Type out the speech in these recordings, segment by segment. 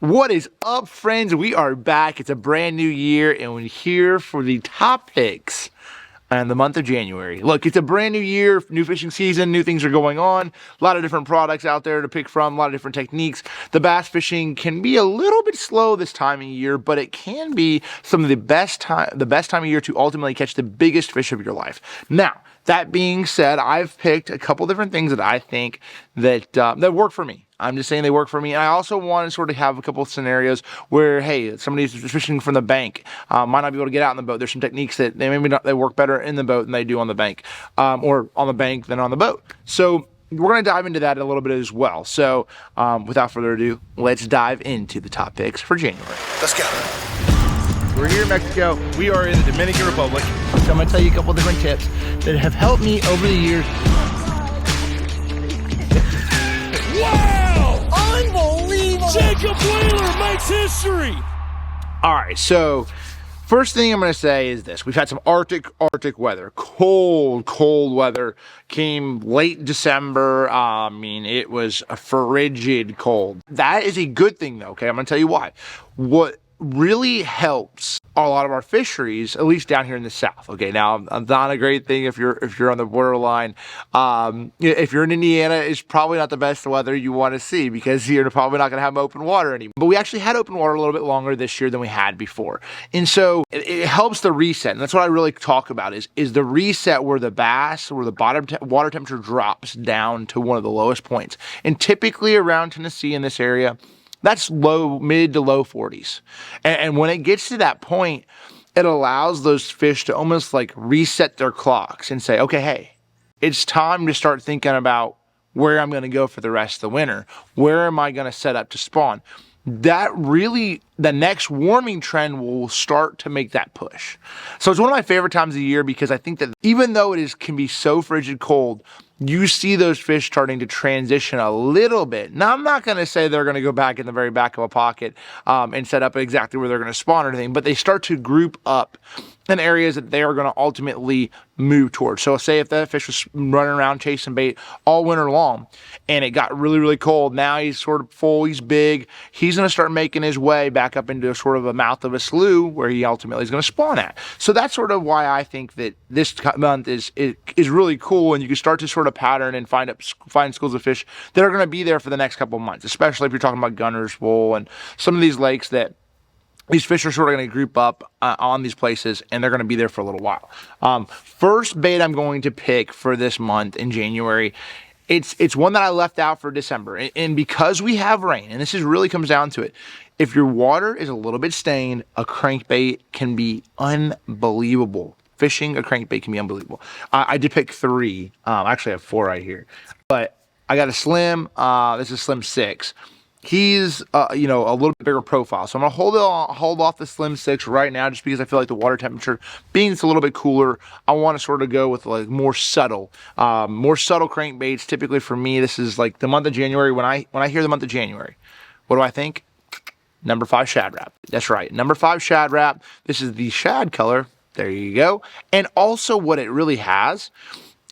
What is up, friends? We are back. It's a brand new year, and we're here for the top picks in the month of January. Look, it's a brand new year, new fishing season, new things are going on, a lot of different products out there to pick from, a lot of different techniques. The bass fishing can be a little bit slow this time of year, but it can be some of the best time of year to ultimately catch the biggest fish of your life. Now, that being said, I've picked a couple different things that I think that work for me. I'm just saying they work for me. And I also want to sort of have a couple of scenarios where, hey, somebody's fishing from the bank, might not be able to get out in the boat. There's some techniques that they work better in the boat than they do on the bank, or on the bank than on the boat. So we're going to dive into that a little bit as well. So without further ado, let's dive into the top picks for January. Let's go. We're here in Mexico. We are in the Dominican Republic. So I'm going to tell you a couple different tips that have helped me over the years. Wow! Unbelievable! Jacob Wheeler makes history! All right, so first thing I'm going to say is this. We've had some Arctic weather. Cold weather. Came late December. I mean, it was a frigid cold. That is a good thing, though, okay? I'm going to tell you why. What really helps a lot of our fisheries, at least down here in the south. Okay, now not a great thing if you're on the borderline. If you're in Indiana, it's probably not the best weather you want to see because you're probably not going to have open water anymore. But we actually had open water a little bit longer this year than we had before, and so it helps the reset. And that's what I really talk about is the reset where the bass, where the bottom water temperature drops down to one of the lowest points, and typically around Tennessee in this area. That's mid to low 40s. And when it gets to that point, it allows those fish to almost like reset their clocks and say, okay, hey, it's time to start thinking about where I'm going to go for the rest of the winter. Where am I going to set up to spawn? That really, the next warming trend will start to make that push. So it's one of my favorite times of the year because I think that even though can be so frigid cold, you see those fish starting to transition a little bit. Now, I'm not going to say they're going to go back in the very back of a pocket and set up exactly where they're going to spawn or anything, but they start to group up in areas that they are going to ultimately move towards. So say if that fish was running around chasing bait all winter long and it got really cold, now he's sort of full, he's big, he's going to start making his way back up into sort of a mouth of a slough where he ultimately is going to spawn at. So that's sort of why I think that this month is really cool, and you can start to sort of pattern and find schools of fish that are going to be there for the next couple of months, especially if you're talking about Gunner's Bowl and some of these lakes that these fish are sort of going to group up on these places, and they're going to be there for a little while. First bait I'm going to pick for this month in January, it's one that I left out for December. And because we have rain, and this really comes down to it, if your water is a little bit stained, a crankbait can be unbelievable. Fishing a crankbait can be unbelievable. I did pick 3. Actually, I have 4 right here. But I got a Slim. This is Slim 6. He's, a little bit bigger profile. So I'm going to hold off the Slim 6 right now just because I feel like the water temperature, being it's a little bit cooler, I want to sort of go with like more subtle crankbaits. Typically for me, this is like the month of January. When I hear the month of January, what do I think? Number 5 Shad Rap. That's right. Number 5 Shad Rap. This is the shad color. There you go. And also what it really has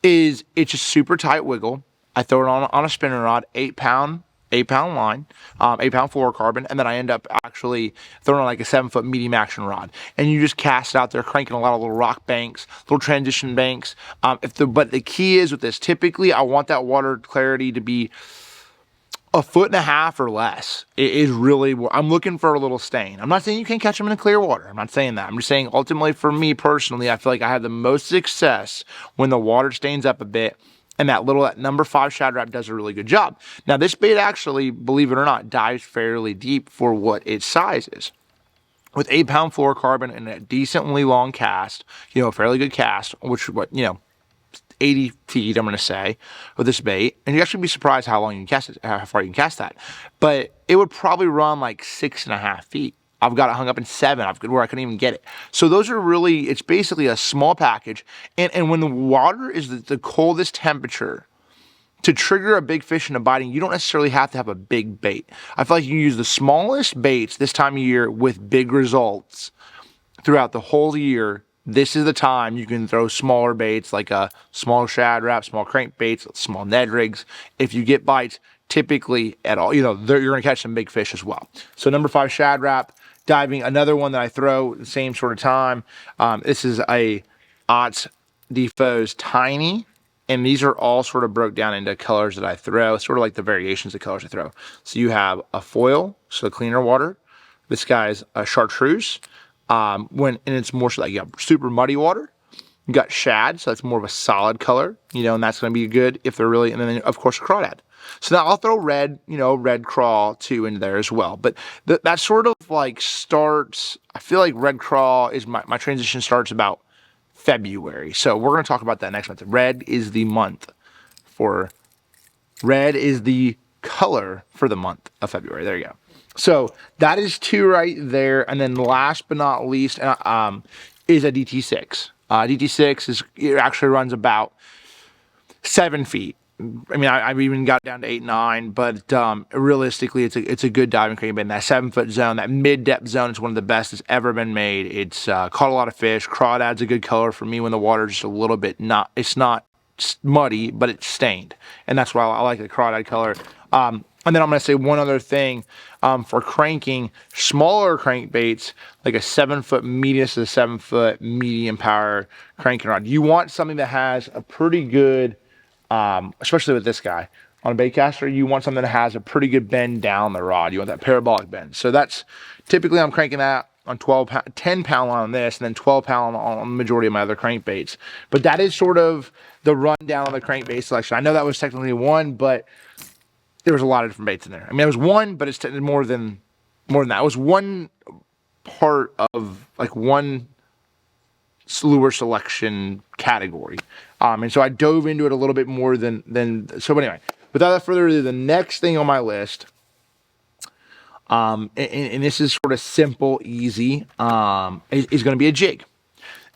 is it's a super tight wiggle. I throw it on a spinning rod, 8-pound line, 8-pound fluorocarbon, and then I end up actually throwing on like a 7-foot medium action rod. And you just cast it out there, cranking a lot of little rock banks, little transition banks. But the key is with this, typically I want that water clarity to be 1.5 feet or less. It is really, I'm looking for a little stain. I'm not saying you can't catch them in clear water. I'm not saying that. I'm just saying ultimately for me personally, I feel like I have the most success when the water stains up a bit, and that number 5 Shad Rap does a really good job. Now this bait actually, believe it or not, dives fairly deep for what its size is. With 8-pound fluorocarbon and a decently long cast, a fairly good cast, which 80 feet, I'm going to say, with this bait. And you actually be surprised how long you can cast it, how far you can cast that. But it would probably run like 6.5 feet. I've got it hung up in 7 where I couldn't even get it. So those are really, it's basically a small package. And when the water is the coldest temperature, to trigger a big fish into biting, you don't necessarily have to have a big bait. I feel like you can use the smallest baits this time of year with big results throughout the whole year. This is the time you can throw smaller baits like a small Shad Rap, small crankbaits, small Ned rigs. If you get bites, typically at all. You know, you're going to catch some big fish as well. So number 5, Shad Rap. Diving, another one that I throw at the same sort of time. This is a Otts Defoe's Tiny. And these are all sort of broke down into colors that I throw, sort of like the variations of colors I throw. So you have a foil, so cleaner water. This guy's a chartreuse. And it's more so like you have super muddy water. You got shad, so that's more of a solid color, you know, and that's going to be good if they're really, and then of course crawdad. So now I'll throw red, you know, red craw too in there as well. But that sort of like starts, I feel like red craw is my transition starts about February. So we're going to talk about that next month. Red is the color for the month of February. There you go. So that is 2 right there. And then last but not least is a DT6. DT6 it actually runs about 7 feet. I mean, I've even got down to 8, 9, but realistically, it's a good diving crankbait in that 7-foot zone. That mid-depth zone is one of the best that's ever been made. It's caught a lot of fish. Crawdad's a good color for me when the water's just a little bit it's not muddy, but it's stained, and that's why I like the crawdad color. And then I'm going to say one other thing for cranking smaller crankbaits, like a 7-foot medium to 7-foot medium power cranking rod. You want something that has a pretty good, especially with this guy on a baitcaster, you want something that has a pretty good bend down the rod. You want that parabolic bend. So that's typically I'm cranking that on 10-pound line on this, and then 12-pound on the majority of my other crankbaits. But that is sort of the rundown on the crankbait selection. I know that was technically 1, but there was a lot of different baits in there. I mean, it was 1, but it's more than that. It was one part of like one lure selection category. And so I dove into it a little bit more than so. But anyway, without further ado, the next thing on my list, and this is sort of simple, easy, is going to be a jig.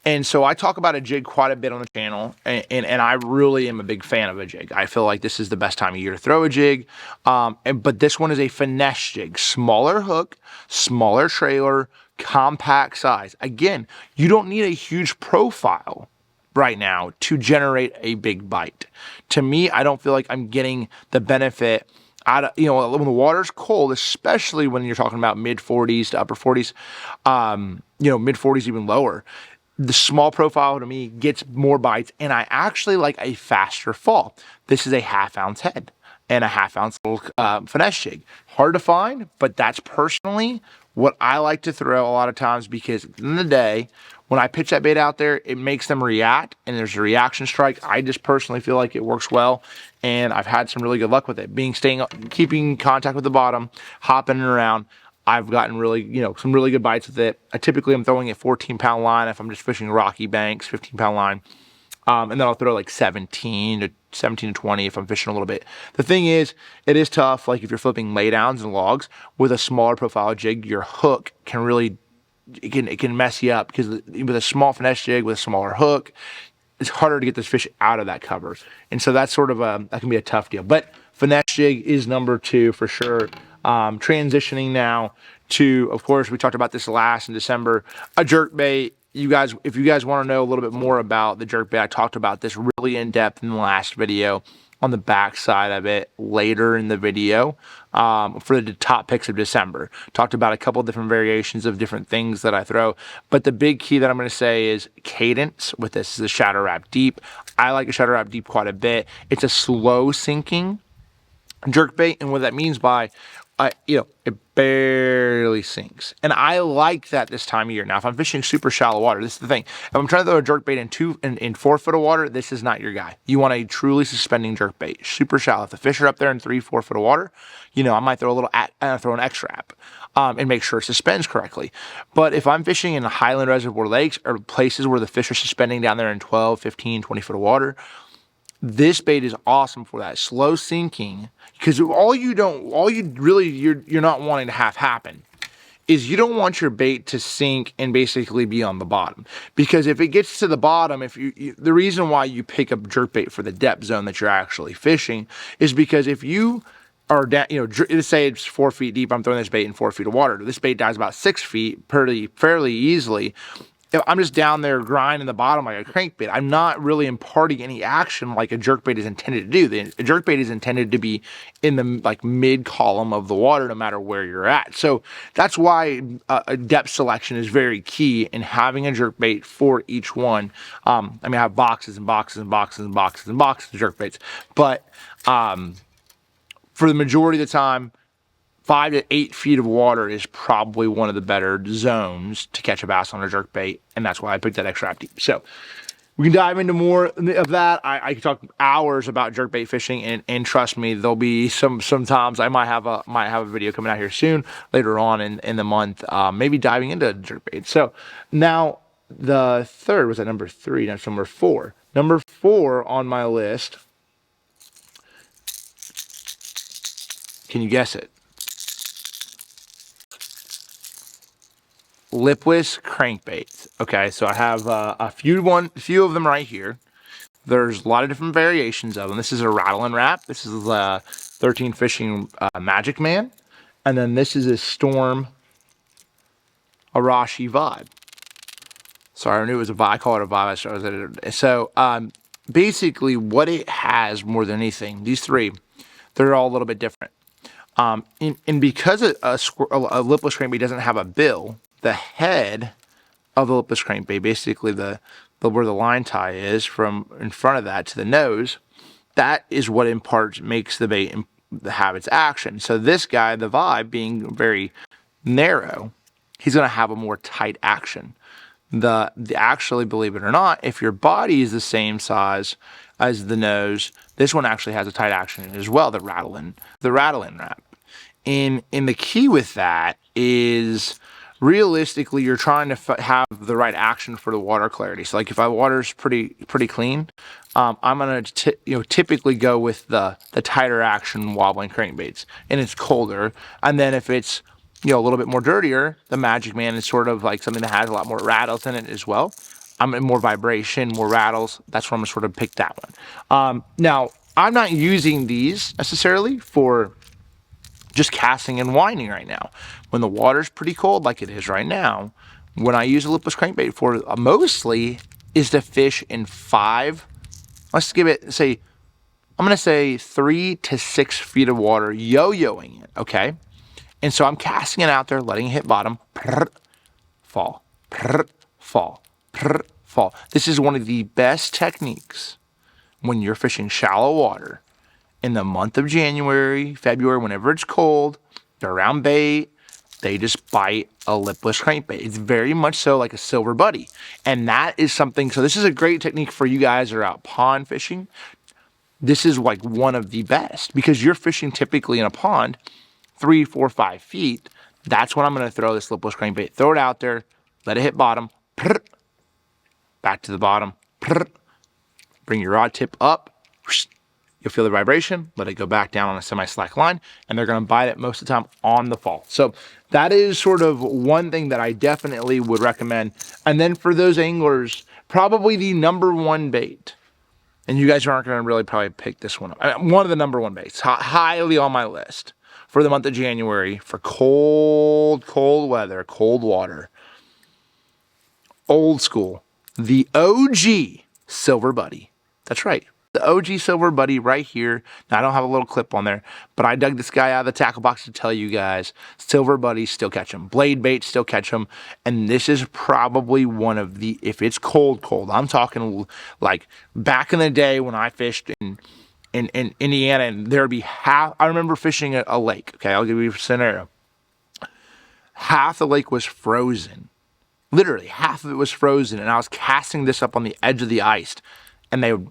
And so I talk about a jig quite a bit on the channel, and I really am a big fan of a jig. I feel like this is the best time of year to throw a jig. But this one is a finesse jig, smaller hook, smaller trailer, compact size. Again, you don't need a huge profile right now to generate a big bite. To me, I don't feel like I'm getting the benefit out of, you know, when the water's cold, especially when you're talking about mid 40s to upper 40s, you know, mid 40s, even lower. The small profile to me gets more bites, and I actually like a faster fall. This is a 1/2 ounce head and a 1/2 ounce little finesse jig. Hard to find, but that's personally what I like to throw a lot of times, because at the end of the day, when I pitch that bait out there, it makes them react, and there's a reaction strike. I just personally feel like it works well, and I've had some really good luck with it. Keeping contact with the bottom, hopping around. I've gotten really, you know, some really good bites with it. I typically am throwing a 14-pound line if I'm just fishing rocky banks, 15-pound line. And then I'll throw like 17 to 20 if I'm fishing a little bit. The thing is, it is tough. Like if you're flipping laydowns and logs with a smaller profile jig, your hook can really, it can mess you up, because with a small finesse jig with a smaller hook, it's harder to get this fish out of that cover. And so that's sort of that can be a tough deal. But finesse jig is number 2 for sure. Transitioning now to, of course, we talked about this last in December, a jerkbait. You guys, if you guys want to know a little bit more about the jerkbait, I talked about this really in depth in the last video on the back side of it later in the video for the top picks of December. Talked about a couple different variations of different things that I throw, but the big key that I'm going to say is cadence with this is a Shadow Rap Deep. I like a Shadow Rap Deep quite a bit. It's a slow sinking jerkbait, and what that means by you know, it barely sinks. And I like that this time of year. Now, if I'm fishing super shallow water, this is the thing. If I'm trying to throw a jerkbait in 4 foot of water, this is not your guy. You want a truly suspending jerkbait, super shallow. If the fish are up there in 3, 4 foot of water, you know, I might throw throw an X-Wrap and make sure it suspends correctly. But if I'm fishing in highland reservoir lakes or places where the fish are suspending down there in 12, 15, 20 foot of water, this bait is awesome for that slow sinking, because you're not wanting to have happen is you don't want your bait to sink and basically be on the bottom. Because if it gets to the bottom, the reason why you pick up jerkbait for the depth zone that you're actually fishing is because if you are down, you know, let's say it's 4 feet deep, I'm throwing this bait in 4 feet of water. This bait dives about 6 feet fairly easily. if I'm just down there grinding the bottom like a crankbait, I'm not really imparting any action like a jerkbait is intended to do. The jerkbait is intended to be in the like mid column of the water, no matter where you're at. So that's why a depth selection is very key in having a jerkbait for each one. I mean, I have boxes and boxes and boxes and boxes and boxes of jerkbaits, but for the majority of the time, 5 to 8 feet of water is probably one of the better zones to catch a bass on a jerkbait, and that's why I picked that extra deep. So we can dive into more of that. I can talk hours about jerkbait fishing, and trust me, there'll be sometimes I might have a video coming out here soon later on in the month, maybe diving into jerkbait. So now the third was at number 3. That's number 4. Number 4 on my list. Can you guess it? Lipless crankbaits. Okay, so I have a few of them right here. There's a lot of different variations of them. This is a rattle and wrap. This is a 13 Fishing Magic Man, and then this is a Storm Arashi Vibe. Sorry, I knew it was a vibe. I call it a vibe. So basically, what it has more than anything, these three, they're all a little bit different. And because a lipless crankbait doesn't have a bill, the head of the lipless crankbait, basically the where the line tie is from in front of that to the nose, that is what in part makes the bait have its action. So this guy, the Vibe, being very narrow, he's going to have a more tight action. Actually, believe it or not, if your body is the same size as the nose, this one actually has a tight action as well, the rattling wrap. And the key with that is realistically, you're trying to have the right action for the water clarity. So like if our water's pretty clean, I'm gonna typically go with the tighter action wobbling crankbaits, and it's colder. And then if it's a little bit more dirtier, the Magic Man is sort of like something that has a lot more rattles in it as well. I'm in more vibration, more rattles. That's where I'm gonna sort of pick that one. Now I'm not using these necessarily for just casting and winding right now. When the water's pretty cold like it is right now, when I use a lipless crankbait for mostly is to fish in 5, let's give it, I'm going to say 3 to 6 feet of water, yo-yoing it, okay? And so I'm casting it out there, letting it hit bottom, fall, fall, fall. This is one of the best techniques when you're fishing shallow water. In the month of January, February, whenever it's cold, they're around bait, they just bite a lipless crankbait. It's very much so like a silver buddy. And that is something, so this is a great technique for you guys that are out pond fishing. This is like one of the best because you're fishing typically in a pond 3, 4, 5 feet. That's when I'm going to throw this lipless crankbait. Throw it out there, let it hit bottom, back to the bottom, bring your rod tip up, you'll feel the vibration, let it go back down on a semi-slack line, and they're going to bite it most of the time on the fall. So that is sort of one thing that I definitely would recommend. And then for those anglers, probably the number 1 bait, and you guys aren't going to really probably pick this one up. One of the number 1 baits, highly on my list for the month of January, for cold weather, cold water, old school, the OG Silver Buddy. That's right. The OG Silver Buddy right here. Now, I don't have a little clip on there, but I dug this guy out of the tackle box to tell you guys, Silver Buddies still catch them. Blade baits still catch them. And this is probably one of the, if it's cold, I'm talking like back in the day when I fished in Indiana, and there'd be I remember fishing a lake. Okay, I'll give you a scenario. Half the lake was frozen. Literally, half of it was frozen, and I was casting this up on the edge of the ice, and they would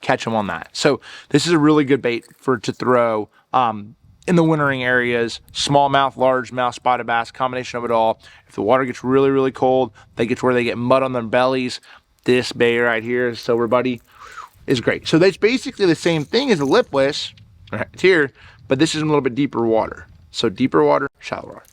catch them on that. So this is a really good bait to throw in the wintering areas. Smallmouth, largemouth, spotted bass, combination of it all. If the water gets really cold, they get to where they get mud on their bellies. This bait right here, Silver Buddy, is great. So that's basically the same thing as a lipless right here, but this is a little bit deeper water. So deeper water, shallow water.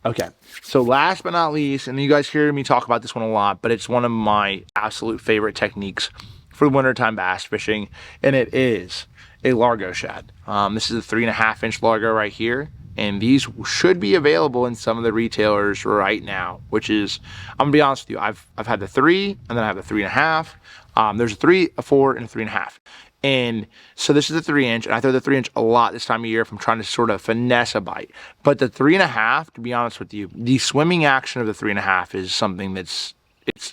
Okay, so last but not least, and you guys hear me talk about this one a lot, but it's one of my absolute favorite techniques for wintertime bass fishing, and it is a Largo shad. This is a 3.5-inch Largo right here. and these should be available in some of the retailers right now, which is, I'm gonna be honest with you, I've had the 3, and then I have the 3.5. There's a 3, a 4, and a 3.5. And so this is the 3-inch, and I throw the 3-inch a lot this time of year if I'm trying to sort of finesse a bite. But the 3.5, to be honest with you, the swimming action of the 3.5 is something that's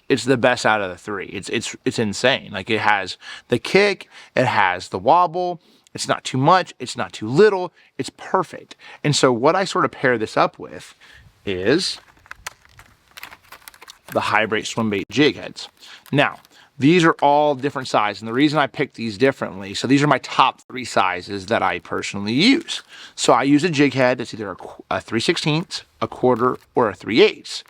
it's the best out of the 3. It's insane. Like, it has the kick, it has the wobble. It's not too much, it's not too little. It's perfect. And so what I sort of pair this up with is the Hybrid swim bait jig heads. Now, these are all different sizes, and the reason I picked these differently, so these are my top 3 sizes that I personally use. So I use a jig head that's either a 3/16, a quarter, or a 3/8.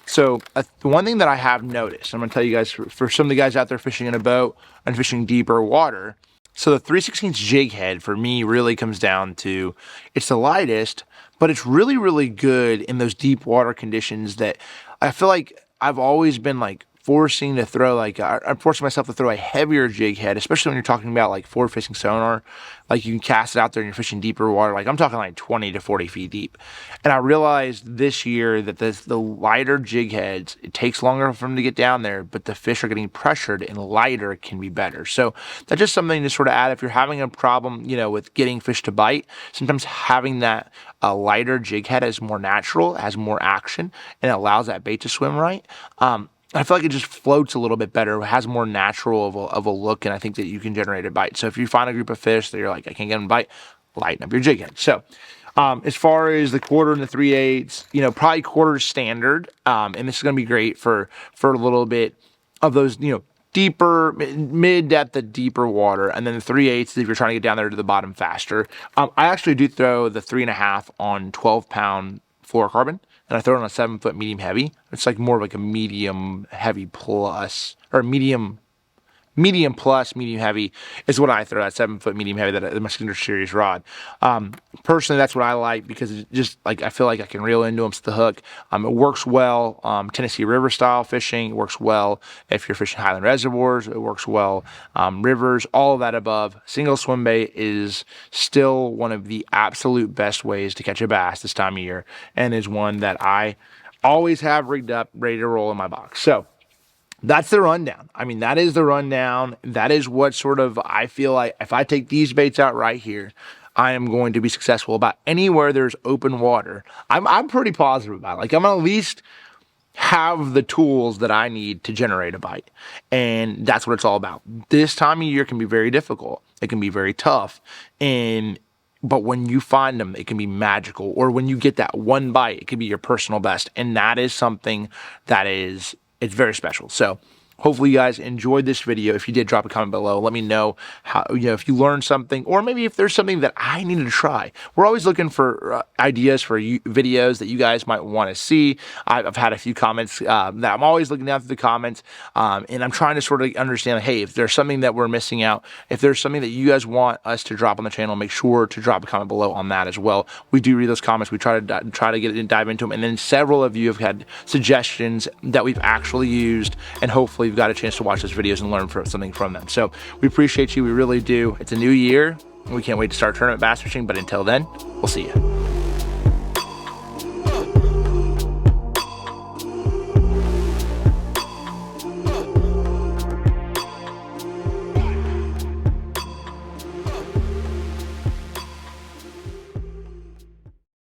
So the one thing that I have noticed, I'm going to tell you guys, for some of the guys out there fishing in a boat and fishing deeper water, so the 3/16 jig head for me really comes down to, it's the lightest, but it's really, really good in those deep water conditions that I feel like I've always been like forcing to throw, like I'm forcing myself to throw a heavier jig head, especially when you're talking about like forward facing sonar. Like, you can cast it out there and you're fishing deeper water. Like, I'm talking like 20 to 40 feet deep. And I realized this year that the lighter jig heads, it takes longer for them to get down there, but the fish are getting pressured, and lighter can be better. So that's just something to sort of add if you're having a problem, you know, with getting fish to bite. Sometimes having that lighter jig head is more natural, has more action, and it allows that bait to swim right. I feel like it just floats a little bit better, has more natural of a look, and I think that you can generate a bite. So if you find a group of fish that you're like, I can't get them to bite, lighten up your jig head. So as far as the quarter and the 3/8, you know, probably quarter standard, and this is going to be great for a little bit of those, you know, deeper, mid-depth of deeper water. And then the 3/8 if you're trying to get down there to the bottom faster. I actually do throw the 3.5 on 12-pound fluorocarbon, and I throw it on a 7-foot medium heavy. It's like more of like a medium heavy plus, or medium plus medium heavy is what I throw, that 7-foot medium heavy, that my Signature Series rod. Personally, that's what I like, because it's just like, I feel like I can reel into them to the hook. It works well Tennessee River style fishing. It works well if you're fishing Highland reservoirs. It works well rivers, all of that above. Single swim bait is still one of the absolute best ways to catch a bass this time of year, and is one that I always have rigged up, ready to roll in my box. So that's the rundown. I mean, that is the rundown. That is what sort of, I feel like if I take these baits out right here, I am going to be successful about anywhere there's open water. I'm pretty positive about it. Like, I'm gonna at least have the tools that I need to generate a bite. And that's what it's all about. This time of year can be very difficult. It can be very tough. But when you find them, it can be magical. Or when you get that one bite, it can be your personal best. And that is something that it's very special. So hopefully you guys enjoyed this video. If you did, drop a comment below. Let me know how, you know, if you learned something, or maybe if there's something that I needed to try. We're always looking for ideas for videos that you guys might want to see. I've had a few comments that I'm always looking down through the comments, and I'm trying to sort of understand, hey, if there's something that we're missing out, if there's something that you guys want us to drop on the channel, make sure to drop a comment below on that as well. We do read those comments. We try to get and dive into them, and then several of you have had suggestions that we've actually used, and hopefully you've got a chance to watch those videos and learn something from them. So we appreciate you. We really do. It's a new year. We can't wait to start tournament bass fishing, but until then, we'll see you.